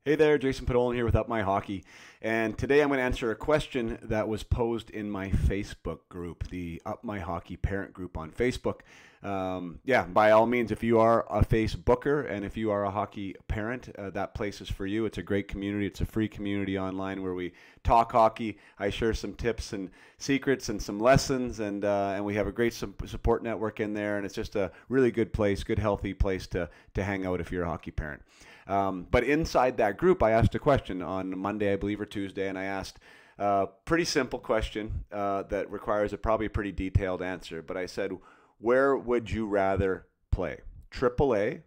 Hey there, Jason Padolan here with Up My Hockey. And today I'm going to answer a question that was posed in my Facebook group, the Up My Hockey parent group on Facebook. Yeah, by all means, if you are a Facebooker and if you are a hockey parent, that place is for you. It's a great community. It's a free community online where we talk hockey. I share some tips and secrets and some lessons, and we have a great support network in there. And it's just a really good place, good, healthy place to hang out if you're a hockey parent. But inside that group, I asked a question on Monday, I believe, or Tuesday, and I asked a pretty simple question that requires a probably pretty detailed answer. But I said, where would you rather play? AAA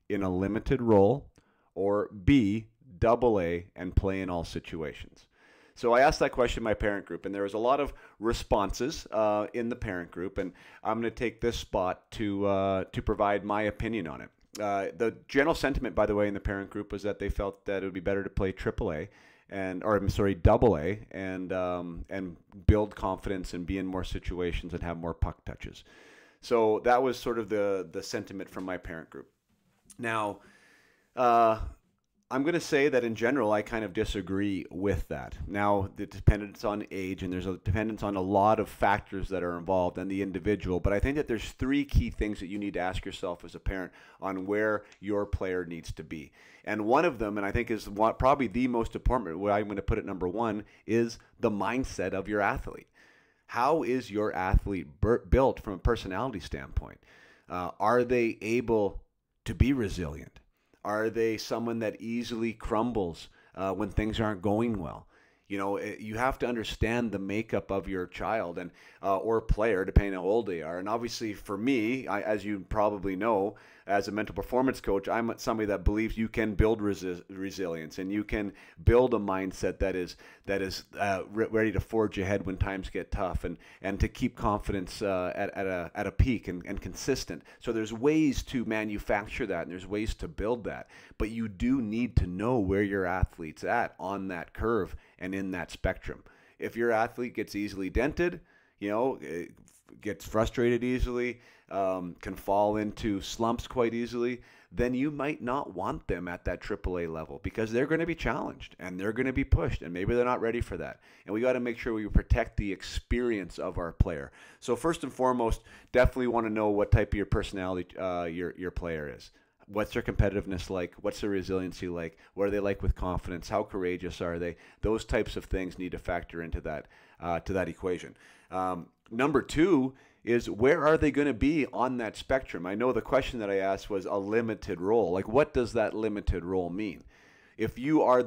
in a limited role, or B, AA and play in all situations? So I asked that question in my parent group, and there was a lot of responses in the parent group, and I'm going to take this spot to provide my opinion on it. The general sentiment, by the way, in the parent group was that they felt that it would be better to play AAA or I'm sorry, AA, and build confidence and be in more situations and have more puck touches. So that was sort of the sentiment from my parent group. Now, I'm going to say that in general, I kind of disagree with that. Now, the dependence on age, and there's a dependence on a lot of factors that are involved and the individual, but I think that there's three key things that you need to ask yourself as a parent on where your player needs to be. And one of them, and I think is probably the most important, where I'm going to put it number one, is the mindset of your athlete. How is your athlete built from a personality standpoint? Are they able to be resilient? Are they someone that easily crumbles when things aren't going well? You know, you have to understand the makeup of your child and or player, depending on how old they are. And obviously, for me, as you probably know, as a mental performance coach, I'm somebody that believes you can build resilience and you can build a mindset that is ready to forge ahead when times get tough and to keep confidence at a peak and consistent. So there's ways to manufacture that and there's ways to build that. But you do need to know where your athlete's at on that curve and in that spectrum. If your athlete gets easily dented, you know, gets frustrated easily, can fall into slumps quite easily, then you might not want them at that AAA level because they're going to be challenged and they're going to be pushed and maybe they're not ready for that. And we got to make sure we protect the experience of our player. So first and foremost, definitely want to know what type of your personality your player is. What's their competitiveness like? What's their resiliency like? What are they like with confidence? How courageous are they? Those types of things need to factor into that equation. Number two is, where are they going to be on that spectrum? I know the question that I asked was a limited role. Like, what does that limited role mean? If you are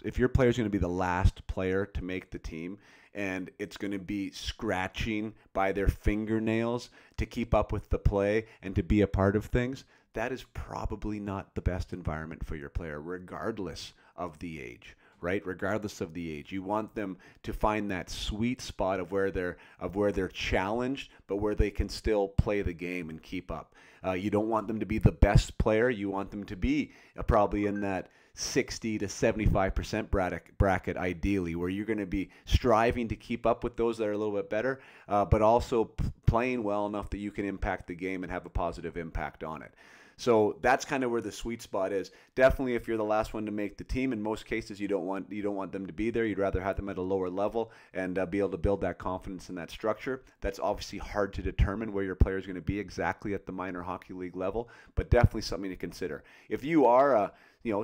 if your player is going to be the last player to make the team, and it's going to be scratching by their fingernails to keep up with the play and to be a part of things, that is probably not the best environment for your player, regardless of the age, right? Regardless of the age, you want them to find that sweet spot of where they're challenged, but where they can still play the game and keep up. You don't want them to be the best player. You want them to be probably in that 60 to 75% bracket ideally, where you're going to be striving to keep up with those that are a little bit better, but also playing well enough that you can impact the game and have a positive impact on it. So that's kind of where the sweet spot is. Definitely, if you're the last one to make the team, in most cases you don't want them to be there. You'd rather have them at a lower level and be able to build that confidence in that structure. That's obviously hard to determine where your player is going to be exactly at the minor hockey league level, but definitely something to consider. If you are a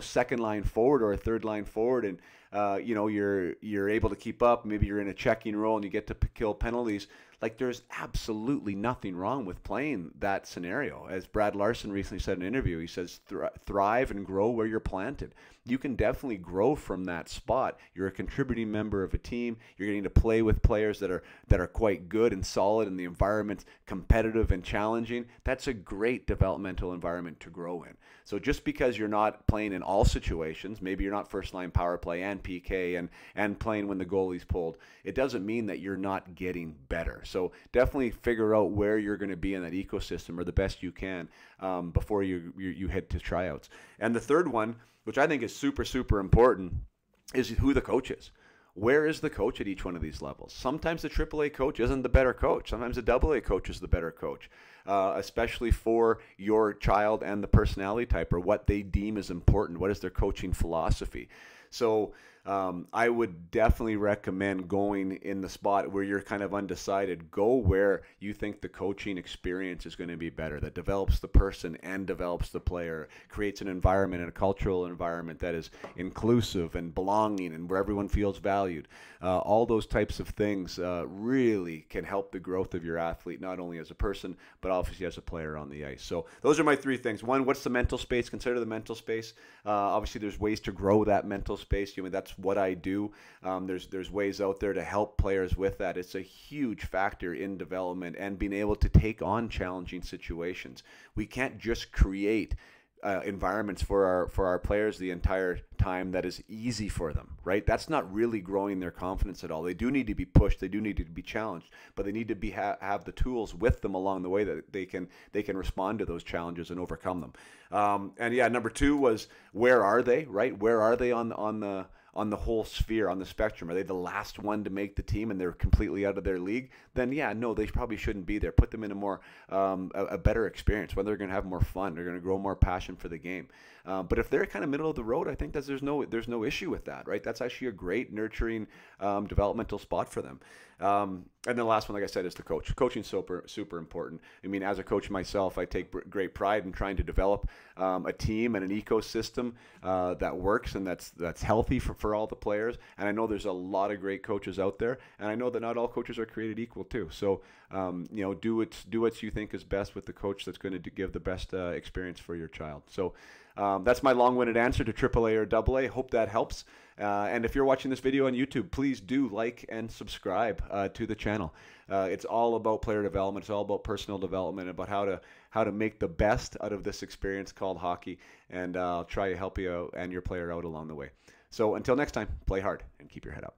second line forward or a third line forward, and you're able to keep up, maybe you're in a checking role and you get to kill penalties. Like, there's absolutely nothing wrong with playing that scenario. As Brad Larson recently said in an interview, he says, thrive and grow where you're planted. You can definitely grow from that spot. You're a contributing member of a team. You're getting to play with players that are quite good and solid, and the environment's competitive and challenging. That's a great developmental environment to grow in. So just because you're not playing in all situations, maybe you're not first line power play and PK and playing when the goalie's pulled, it doesn't mean that you're not getting better. So definitely figure out where you're going to be in that ecosystem, or the best you can, before you head to tryouts. And the third one, which I think is super, super important, is who the coach is. Where is the coach at each one of these levels? Sometimes the AAA coach isn't the better coach. Sometimes the AA coach is the better coach. especially for your child and the personality type, or what they deem is important. What is their coaching philosophy? So I would definitely recommend going in the spot where you're kind of undecided. Go where you think the coaching experience is going to be better, that develops the person and develops the player, creates an environment and a cultural environment that is inclusive and belonging and where everyone feels valued. All those types of things really can help the growth of your athlete, not only as a person, but obviously as a player on the ice. So those are my three things. One, what's the mental space? Consider the mental space. Obviously, there's ways to grow that mental space. That's what I do. There's ways out there to help players with that. It's a huge factor in development and being able to take on challenging situations. We can't just create environments for our players the entire time that is easy for them, right? That's not really growing their confidence at all. They do need to be pushed, they do need to be challenged, but they need to be have the tools with them along the way that they can respond to those challenges and overcome them. And yeah, number two was, where are they, right? Where are they on the whole sphere, on the spectrum? Are they the last one to make the team and they're completely out of their league? Then yeah, no, they probably shouldn't be there. Put them in a more a better experience, where they're going to have more fun, they're going to grow more passion for the game. But if they're kind of middle of the road, I think that there's no issue with that, right? That's actually a great nurturing developmental spot for them. And then the last one, like I said, is the coach. Coaching is super important. I mean, as a coach myself, I take great pride in trying to develop a team and an ecosystem that works and that's healthy for all the players. And I know there's a lot of great coaches out there, and I know that not all coaches are created equal too. So do what you think is best with the coach that's going to give the best experience for your child. So that's my long-winded answer to AAA or AA. Hope that helps. And if you're watching this video on YouTube, please do like and subscribe to the channel. It's all about player development. It's all about personal development, about how to make the best out of this experience called hockey. And I'll try to help you out and your player out along the way. So until next time, play hard and keep your head up.